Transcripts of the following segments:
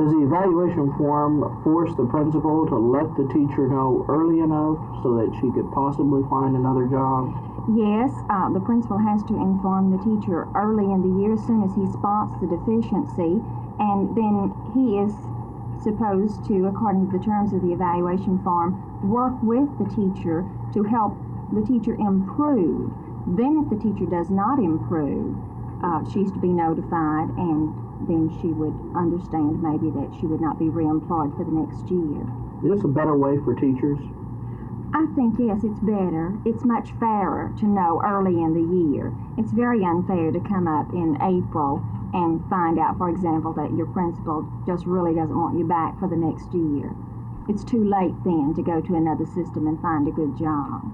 Does the evaluation form force the principal to let the teacher know early enough so that she could possibly find another job? Yes, the principal has to inform the teacher early in the year as soon as he spots the deficiency, and then he is supposed to, according to the terms of the evaluation form, work with the teacher to help the teacher improve. Then if the teacher does not improve, she's to be notified, and then she would understand maybe that she would not be reemployed for the next year. Is this a better way for teachers? I think, yes, it's better. It's much fairer to know early in the year. It's very unfair to come up in April and find out, for example, that your principal just really doesn't want you back for the next year. It's too late then to go to another system and find a good job.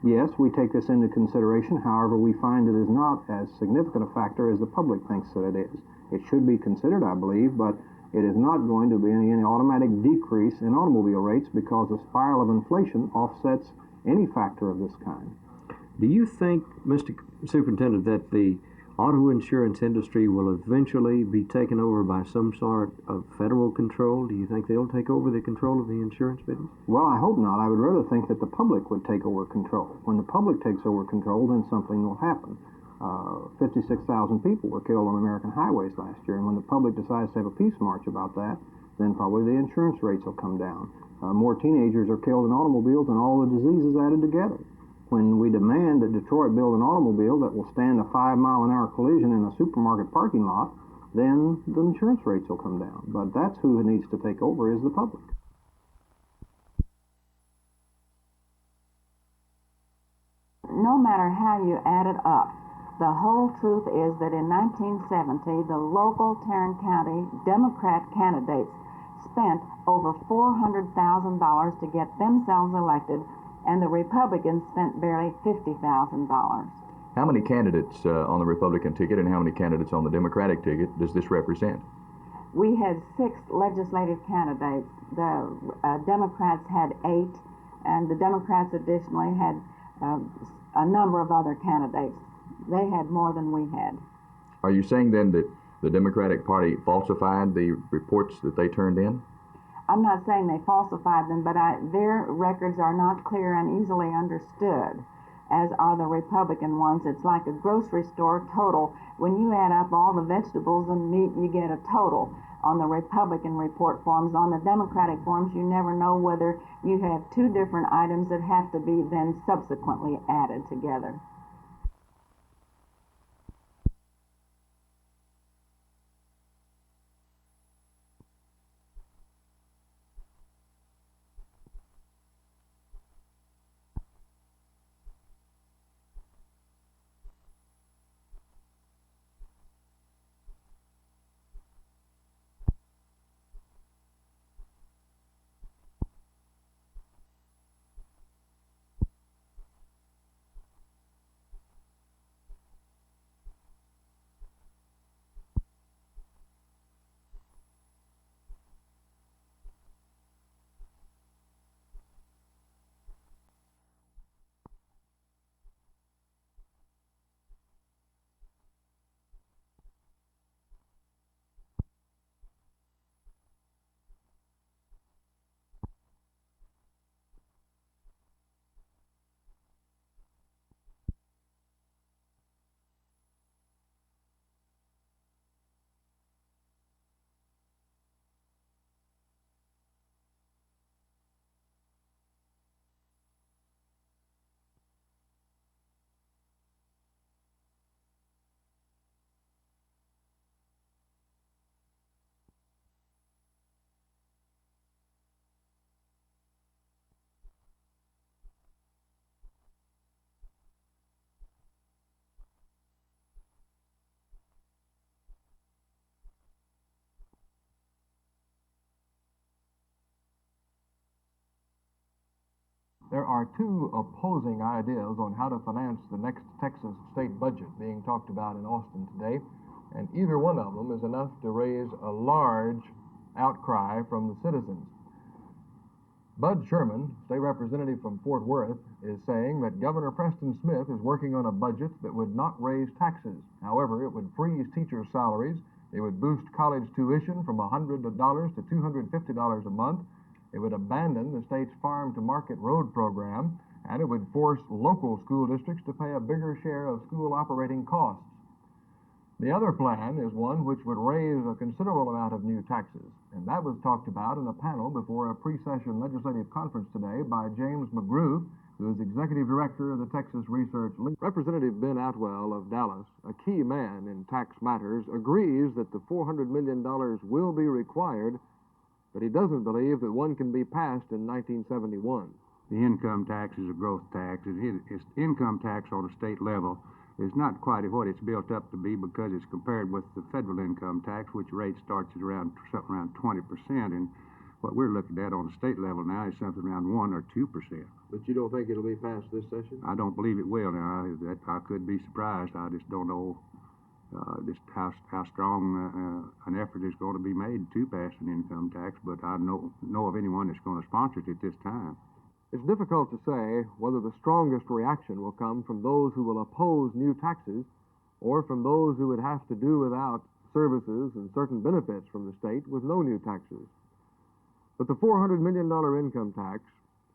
Yes, we take this into consideration. However, we find it is not as significant a factor as the public thinks that it is. It should be considered, I believe, but it is not going to be any automatic decrease in automobile rates because the spiral of inflation offsets any factor of this kind. Do you think, Mr. Superintendent, that the auto insurance industry will eventually be taken over by some sort of federal control? Do you think they'll take over the control of the insurance business? Well, I hope not. I would rather think that the public would take over control. When the public takes over control, then something will happen. 56,000 people were killed on American highways last year, and when the public decides to have a peace march about that, then probably the insurance rates will come down. More teenagers are killed in automobiles than all the diseases added together. When we demand that Detroit build an automobile that will stand a 5-mile-an-hour collision in a supermarket parking lot, then the insurance rates will come down. But that's who needs to take over, is the public. No matter how you add it up, the whole truth is that in 1970, the local Tarrant County Democrat candidates spent over $400,000 to get themselves elected, and the Republicans spent barely $50,000. How many candidates on the Republican ticket and how many candidates on the Democratic ticket does this represent? We had 6 legislative candidates. The Democrats had 8, and the Democrats additionally had a number of other candidates. They had more than we had. Are you saying then that the Democratic Party falsified the reports that they turned in? I'm not saying they falsified them, but their records are not clear and easily understood, as are the Republican ones. It's like a grocery store total. When you add up all the vegetables and meat, you get a total on the Republican report forms. On the Democratic forms, you never know whether you have 2 different items that have to be then subsequently added together. There are 2 opposing ideas on how to finance the next Texas state budget being talked about in Austin today, and either one of them is enough to raise a large outcry from the citizens. Bud Sherman, state representative from Fort Worth, is saying that Governor Preston Smith is working on a budget that would not raise taxes. However, it would freeze teachers' salaries, it would boost college tuition from $100 to $250 a month, it would abandon the state's farm-to-market road program, and it would force local school districts to pay a bigger share of school operating costs. The other plan is one which would raise a considerable amount of new taxes, and that was talked about in a panel before a pre-session legislative conference today by James McGrew, who is executive director of the Texas Research League. Representative Ben Atwell of Dallas, a key man in tax matters, agrees that the $400 million will be required, but he doesn't believe that one can be passed in 1971. The income tax is a growth tax. It's income tax on a state level is not quite what it's built up to be because it's compared with the federal income tax, which rate starts at something around 20%, and what we're looking at on the state level now is something around 1 or 2%. But you don't think it'll be passed this session? I don't believe it will. Now, I could be surprised. I just don't know just how strong an effort is going to be made to pass an income tax, but I know of anyone that's going to sponsor it at this time. It's difficult to say whether the strongest reaction will come from those who will oppose new taxes or from those who would have to do without services and certain benefits from the state with no new taxes. But the $400 million income tax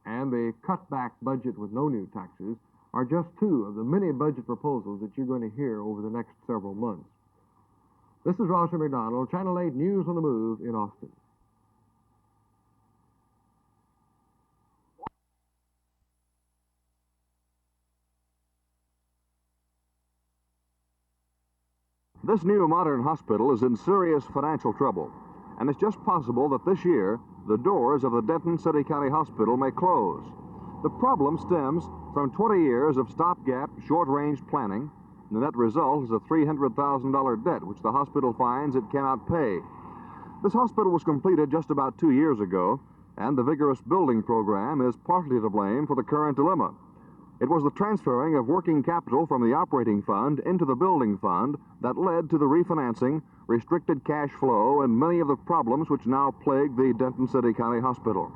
and the cutback budget with no new taxes are just two of the many budget proposals that you're going to hear over the next several months. This is Roger McDonald, Channel 8 News on the Move in Austin. This new modern hospital is in serious financial trouble, and it's just possible that this year the doors of the Denton City-County Hospital may close. The problem stems from 20 years of stopgap, short-range planning. The net result is a $300,000 debt, which the hospital finds it cannot pay. This hospital was completed just about 2 years ago, and the vigorous building program is partly to blame for the current dilemma. It was the transferring of working capital from the operating fund into the building fund that led to the refinancing, restricted cash flow, and many of the problems which now plague the Denton City-County Hospital.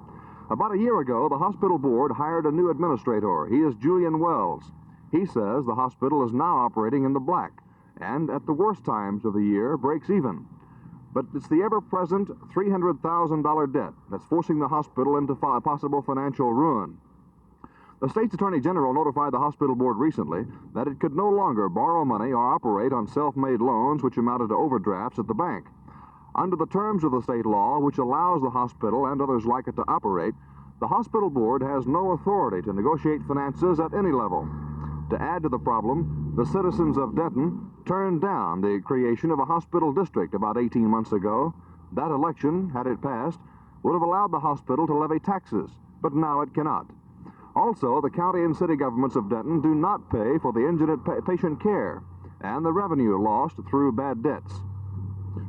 About a year ago, the hospital board hired a new administrator. He is Julian Wells. He says the hospital is now operating in the black, and at the worst times of the year, breaks even. But it's the ever-present $300,000 debt that's forcing the hospital into possible financial ruin. The state's attorney general notified the hospital board recently that it could no longer borrow money or operate on self-made loans which amounted to overdrafts at the bank. Under the terms of the state law, which allows the hospital and others like it to operate, the hospital board has no authority to negotiate finances at any level. To add to the problem, the citizens of Denton turned down the creation of a hospital district about 18 months ago. That election, had it passed, would have allowed the hospital to levy taxes, but now it cannot. Also, the county and city governments of Denton do not pay for the indigent patient care and the revenue lost through bad debts.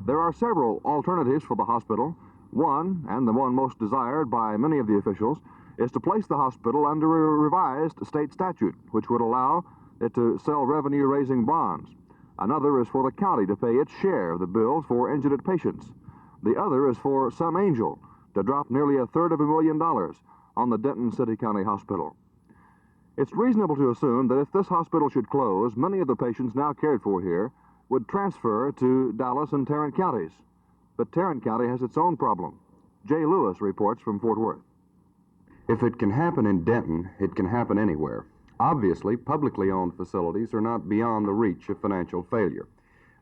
There are several alternatives for the hospital. One, and the one most desired by many of the officials, is to place the hospital under a revised state statute, which would allow it to sell revenue-raising bonds. Another is for the county to pay its share of the bills for indigent patients. The other is for some angel to drop nearly $250,000 on the Denton City-County Hospital. It's reasonable to assume that if this hospital should close, many of the patients now cared for here would transfer to Dallas and Tarrant counties. But Tarrant County has its own problem. Jay Lewis reports from Fort Worth. If it can happen in Denton, it can happen anywhere. Obviously, publicly owned facilities are not beyond the reach of financial failure.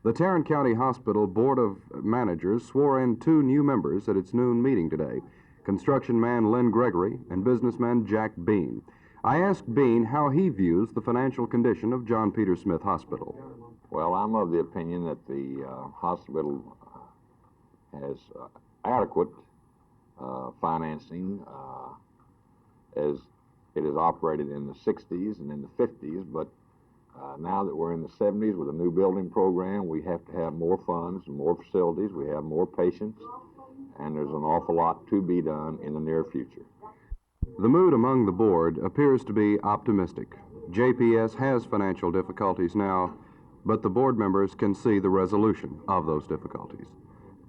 The Tarrant County Hospital Board of Managers swore in 2 new members at its noon meeting today, construction man Lynn Greiner and businessman Jack Bean. I asked Bean how he views the financial condition of John Peter Smith Hospital. Well, I'm of the opinion that the hospital has adequate financing as it is operated in the 60s and in the 50s, but now that we're in the 70s with a new building program, we have to have more funds and more facilities, we have more patients, and there's an awful lot to be done in the near future. The mood among the board appears to be optimistic. JPS has financial difficulties now, but the board members can see the resolution of those difficulties.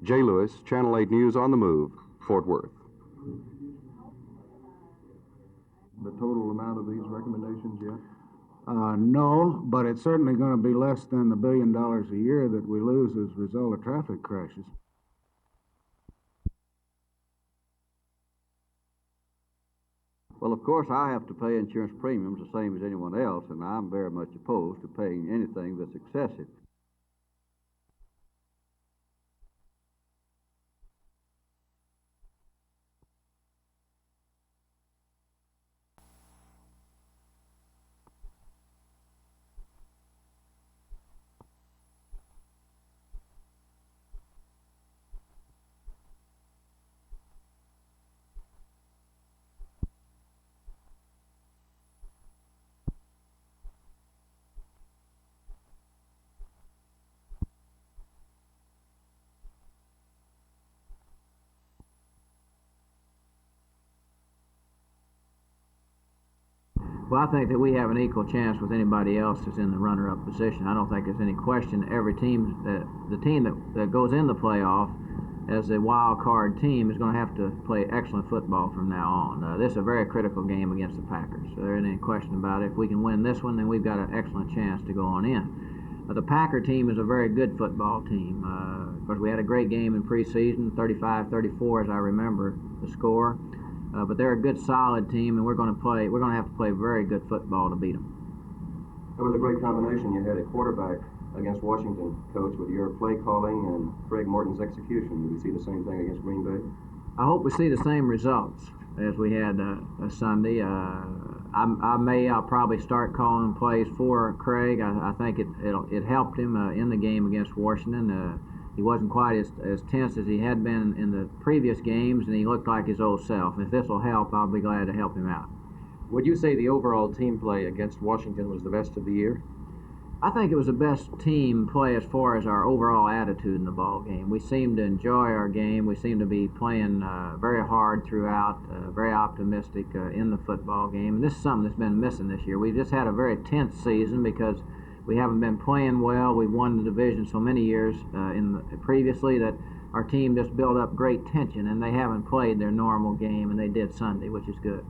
Jay Lewis, Channel 8 News on the Move, Fort Worth. the total amount of these recommendations yet? No, but it's certainly going to be less than the $1 billion a year that we lose as a result of traffic crashes. Well, of course, I have to pay insurance premiums the same as anyone else, and I'm very much opposed to paying anything that's excessive. Well, I think that we have an equal chance with anybody else that's in the runner-up position. I don't think there's any question. Every team, the team that goes in the playoff as a wild card team is going to have to play excellent football from now on. This is a very critical game against the Packers. So there isn't any question about it. If we can win this one, then we've got an excellent chance to go on in. The Packer team is a very good football team. Of course, we had a great game in preseason, 35-34 as I remember the score. But they're a good, solid team, and we're going to have to play very good football to beat them. It was a great combination. You had a quarterback against Washington, Coach, with your play calling and Craig Morton's execution. Do we see the same thing against Green Bay? I hope we see the same results as we had Sunday. I'll probably start calling plays for Craig. I think it helped him in the game against Washington. He wasn't quite as tense as he had been in the previous games, and he looked like his old self. And if this will help, I'll be glad to help him out. Would you say the overall team play against Washington was the best of the year? I think it was the best team play as far as our overall attitude in the ball game. We seemed to enjoy our game. We seemed to be playing very hard throughout, very optimistic in the football game. And this is something that's been missing this year. We just had a very tense season because we haven't been playing well. We've won the division so many years previously that our team just built up great tension, and they haven't played their normal game, and they did Sunday, which is good.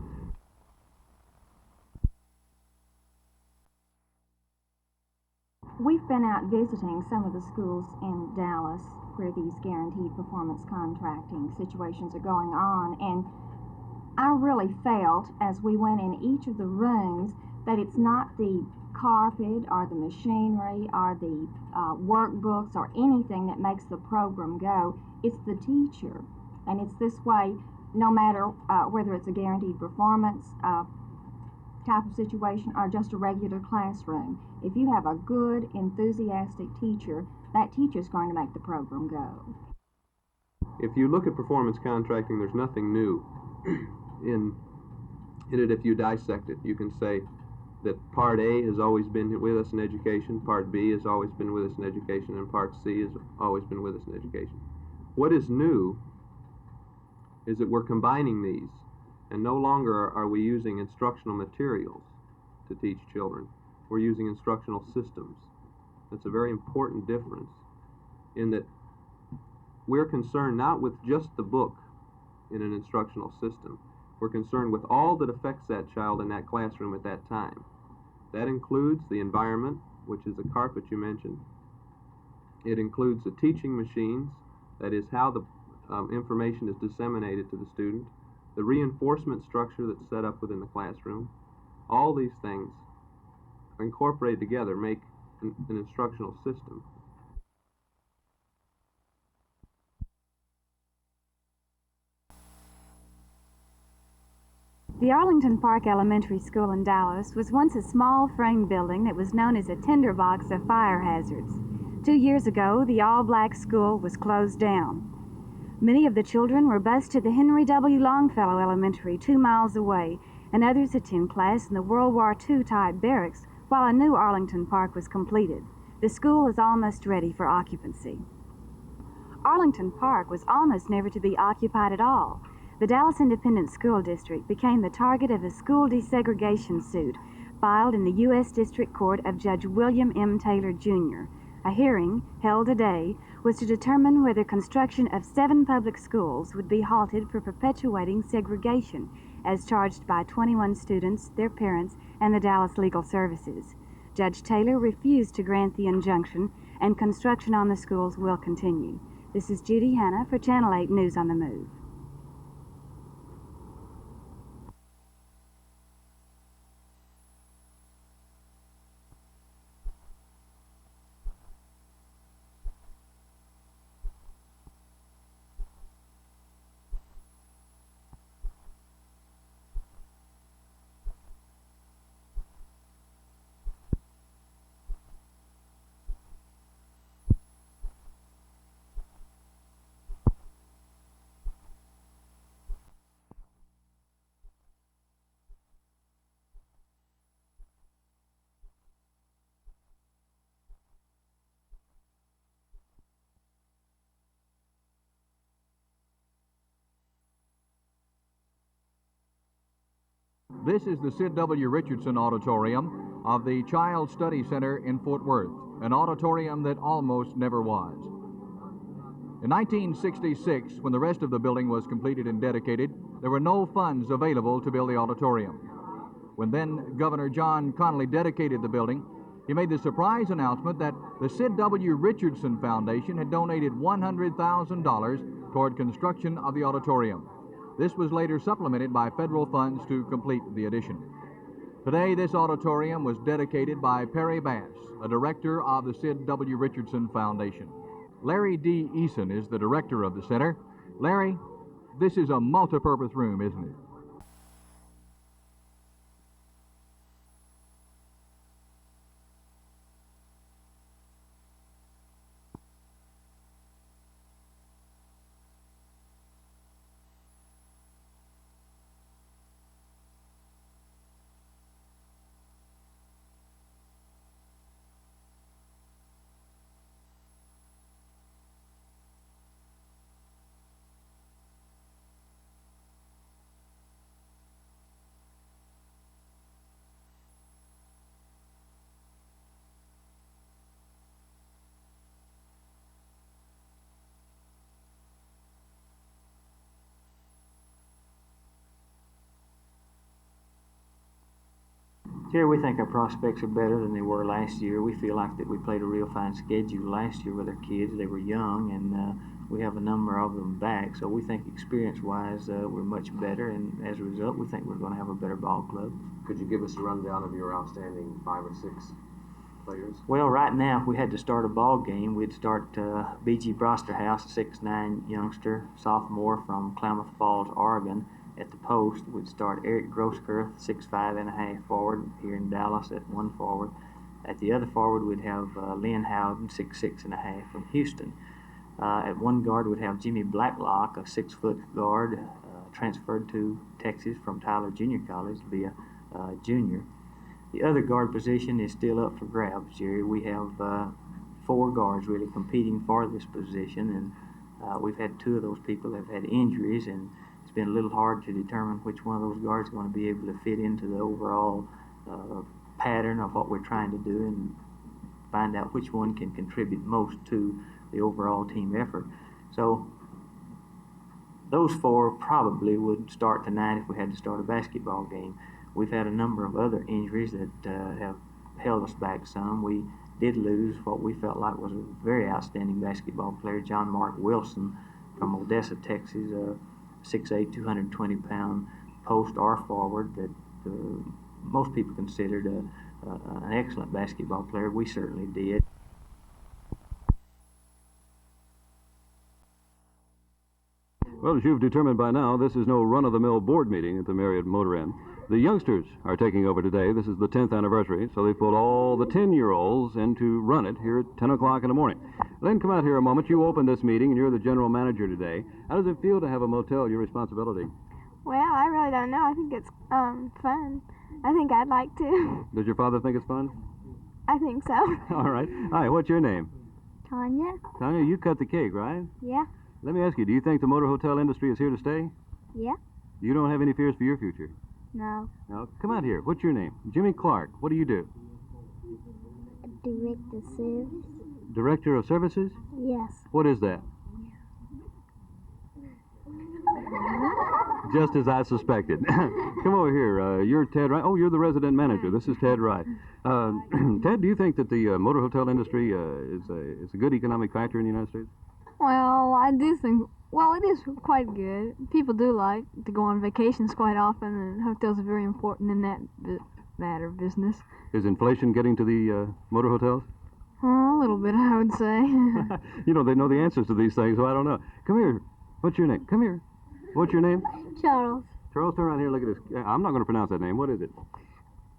We've been out visiting some of the schools in Dallas where these guaranteed performance contracting situations are going on, and I really felt as we went in each of the rooms that it's not the carpet or the machinery or the workbooks or anything that makes the program go. It's the teacher. And it's this way no matter whether it's a guaranteed performance type of situation or just a regular classroom. If you have a good, enthusiastic teacher, that teacher's going to make the program go. If you look at performance contracting, there's nothing new in it. If you dissect it, you can say that Part A has always been with us in education, Part B has always been with us in education, and Part C has always been with us in education. What is new is that we're combining these, and no longer are we using instructional materials to teach children. We're using instructional systems. That's a very important difference in that we're concerned not with just the book in an instructional system. We're concerned with all that affects that child in that classroom at that time. That includes the environment, which is the carpet you mentioned. It includes the teaching machines, that is how the information is disseminated to the student, the reinforcement structure that's set up within the classroom. All these things incorporated together make an instructional system. The Arlington Park Elementary School in Dallas was once a small frame building that was known as a tinderbox of fire hazards. 2 years ago, the all-black school was closed down. Many of the children were bused to the Henry W. Longfellow Elementary 2 miles away, and others attend class in the World War II type barracks while a new Arlington Park was completed. The school is almost ready for occupancy. Arlington Park was almost never to be occupied at all. The Dallas Independent School District became the target of a school desegregation suit filed in the U.S. District Court of Judge William M. Taylor, Jr. A hearing, held today, was to determine whether construction of 7 public schools would be halted for perpetuating segregation as charged by 21 students, their parents, and the Dallas Legal Services. Judge Taylor refused to grant the injunction, and construction on the schools will continue. This is Judi Hanna for Channel 8 News on the Move. This is the Sid W. Richardson Auditorium of the Child Study Center in Fort Worth, an auditorium that almost never was. In 1966, when the rest of the building was completed and dedicated, there were no funds available to build the auditorium. When then Governor John Connally dedicated the building, he made the surprise announcement that the Sid W. Richardson Foundation had donated $100,000 toward construction of the auditorium. This was later supplemented by federal funds to complete the addition. Today, this auditorium was dedicated by Perry Bass, a director of the Sid W. Richardson Foundation. Larry D. Eason is the director of the center. Larry, this is a multi-purpose room, isn't it? Jerry, we think our prospects are better than they were last year. We feel like that we played a real fine schedule last year with our kids. They were young, and we have a number of them back. So we think experience-wise, we're much better, and as a result, we think we're going to have a better ball club. Could you give us a rundown of your outstanding 5 or 6 players? Well, right now, if we had to start a ball game, we'd start B.G. Brosterhouse, a 6'9" youngster, sophomore from Klamath Falls, Oregon. At the post, we'd start Eric Grosskirth, 6'5.5" forward here in Dallas at one forward. At the other forward, we'd have Lynn Howden, 6'6.5" from Houston. At one guard, we'd have Jimmy Blacklock, a 6-foot guard, transferred to Texas from Tyler Junior College to be a junior. The other guard position is still up for grabs, Jerry. We have 4 guards really competing for this position, and we've had 2 of those people that have had injuries, and it's been a little hard to determine which one of those guards is going to be able to fit into the overall pattern of what we're trying to do and find out which one can contribute most to the overall team effort. So those 4 probably would start tonight if we had to start a basketball game. We've had a number of other injuries that have held us back some. We did lose what we felt like was a very outstanding basketball player, John Mark Wilson from Odessa, Texas, 6'8", 220-pound post or forward that most people considered an excellent basketball player. We certainly did. Well, as you've determined by now, this is no run-of-the-mill board meeting at the Marriott Motor Inn. The youngsters are taking over today. This is the 10th anniversary, so they pulled all the 10-year-olds in to run it here at 10 o'clock in the morning. Lynn, come out here a moment. You opened this meeting, and you're the general manager today. How does it feel to have a motel your responsibility? Well, I really don't know. I think it's fun. I think I'd like to. Does your father think it's fun? I think so. All right. Hi, what's your name? Tanya? Tanya, you cut the cake, right? Yeah. Let me ask you, do you think the motor hotel industry is here to stay? Yeah. You don't have any fears for your future? No. Now, come out here. What's your name? Jimmy Clark. What do you do? Director service. Director of Services? Yes. What is that? Just as I suspected. Come over here. You're Ted Wright. Oh, you're the resident manager. This is Ted Wright. Ted, do you think that the motor hotel industry is a good economic factor in the United States? Well, I do think, well, it is quite good. People do like to go on vacations quite often, and hotels are very important in that matter of business. Is inflation getting to the motor hotels? A little bit, I would say. You know, they know the answers to these things, so I don't know. Come here. What's your name? Come here. What's your name? Charles. Charles, turn around here. Look at this. I'm not going to pronounce that name. What is it?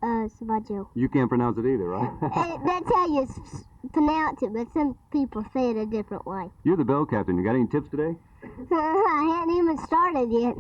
Savaggio. You can't pronounce it either, right? That's how you pronounce it, but some people say it a different way. You're the bell captain. You got any tips today? I hadn't even started yet.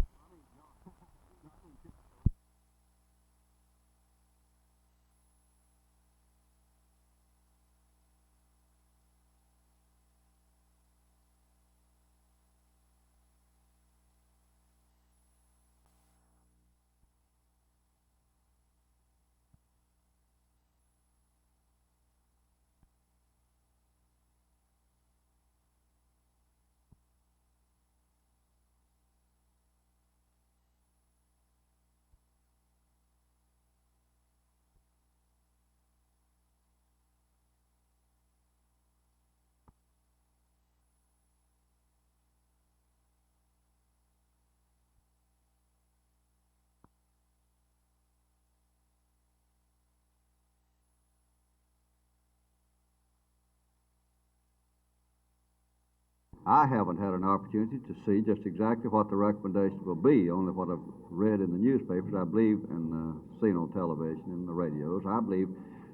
I haven't had an opportunity to see just exactly what the recommendations will be, only what I've read in the newspapers, I believe, and seen on television and the radios. I believe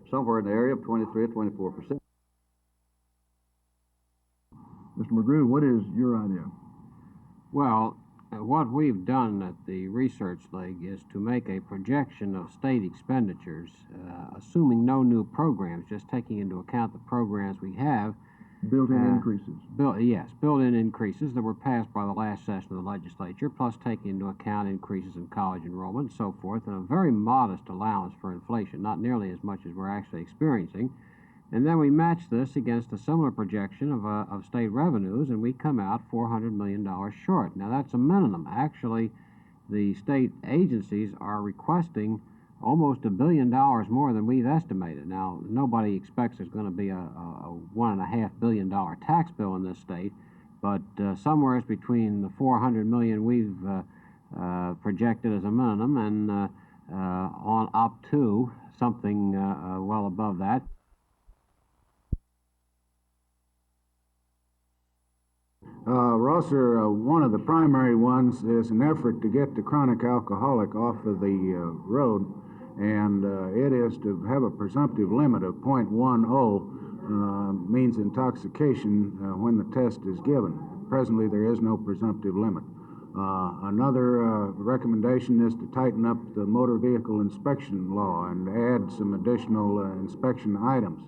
somewhere in the area of 23 or 24%. Mr. McGrew, what is your idea? Well, what we've done at the Research League is to make a projection of state expenditures, assuming no new programs, just taking into account the programs we have. Built-in increases. Built-in increases that were passed by the last session of the legislature, plus taking into account increases in college enrollment and so forth, and a very modest allowance for inflation, not nearly as much as we're actually experiencing. And then we match this against a similar projection of state revenues, and we come out $400 million short. Now, that's a minimum. Actually, the state agencies are requesting almost $1 billion more than we've estimated. Now, nobody expects there's going to be a $1.5 billion tax bill in this state, but somewhere between the $400 million we've projected as a minimum and on up to something well above that. Rosser, one of the primary ones is an effort to get the chronic alcoholic off of the road, and it is to have a presumptive limit of 0.10 means intoxication when the test is given. Presently, there is no presumptive limit. Another recommendation is to tighten up the motor vehicle inspection law and add some additional inspection items.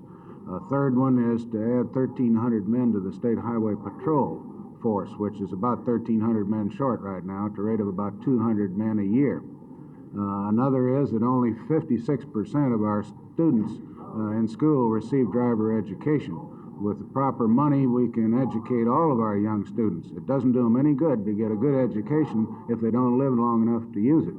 A third one is to add 1,300 men to the State Highway Patrol force, which is about 1,300 men short right now, at the rate of about 200 men a year. Another is that only 56% of our students in school receive driver education. With the proper money, we can educate all of our young students. It doesn't do them any good to get a good education if they don't live long enough to use it.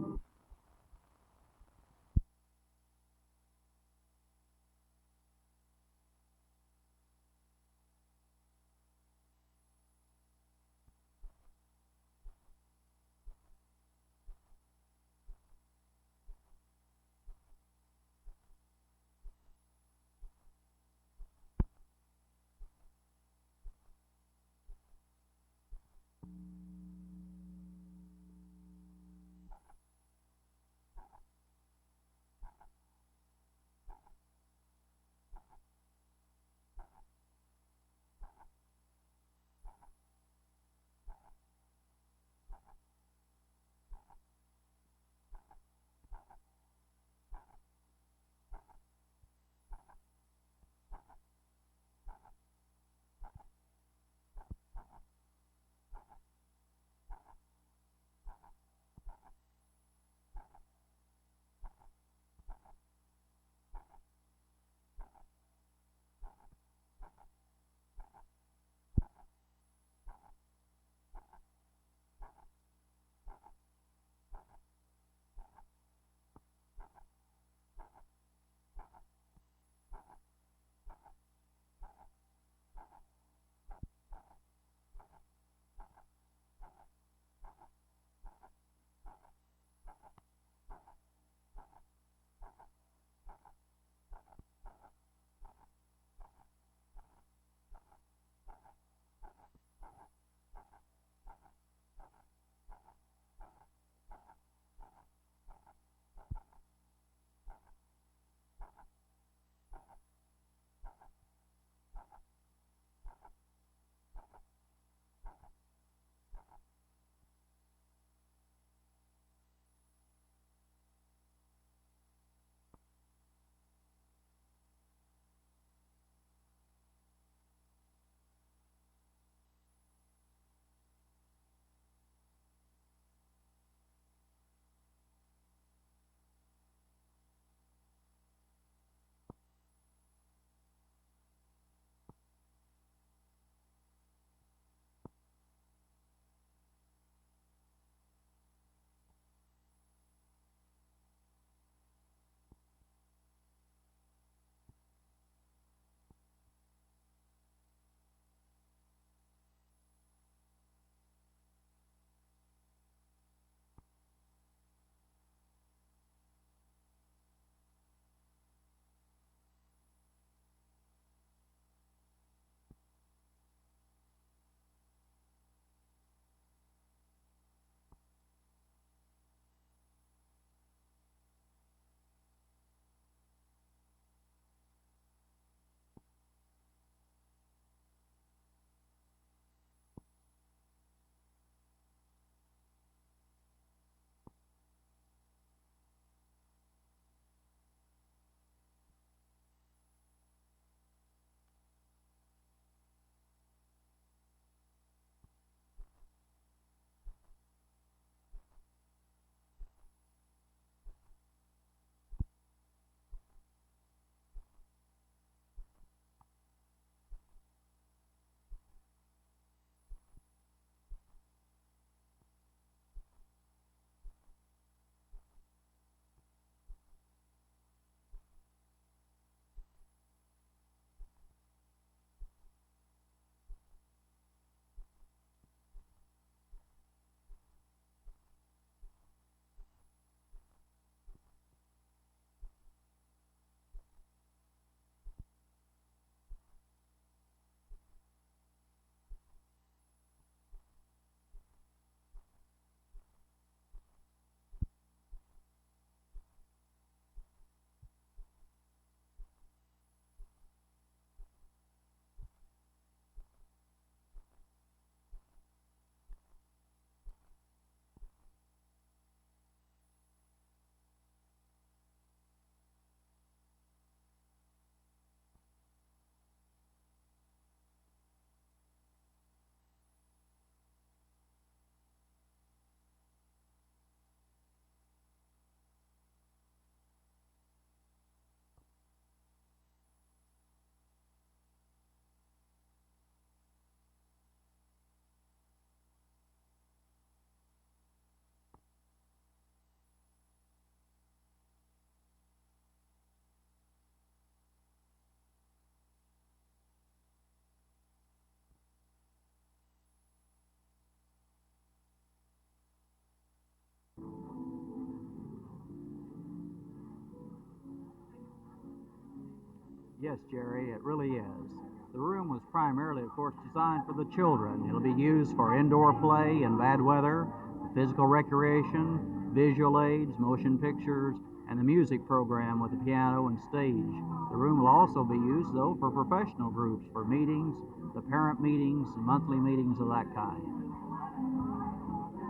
Yes, Jerry, it really is. The room was primarily, of course, designed for the children. It'll be used for indoor play in bad weather, physical recreation, visual aids, motion pictures, and the music program with the piano and stage. The room will also be used, though, for professional groups, for meetings, the parent meetings, monthly meetings of that kind.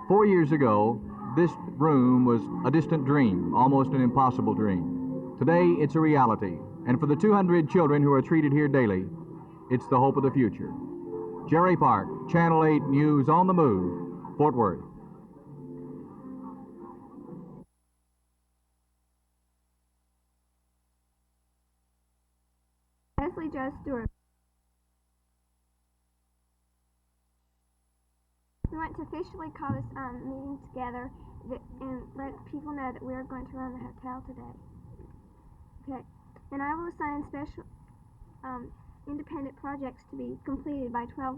4 years ago, this room was a distant dream, almost an impossible dream. Today, it's a reality, and for the 200 children who are treated here daily, it's the hope of the future. Jerry Park, Channel 8 News on the Move, Fort Worth. Leslie Jo Stewart. We want to officially call this meeting together and let people know that we are going to run the hotel today. Okay, and I will assign special independent projects to be completed by 12 noon.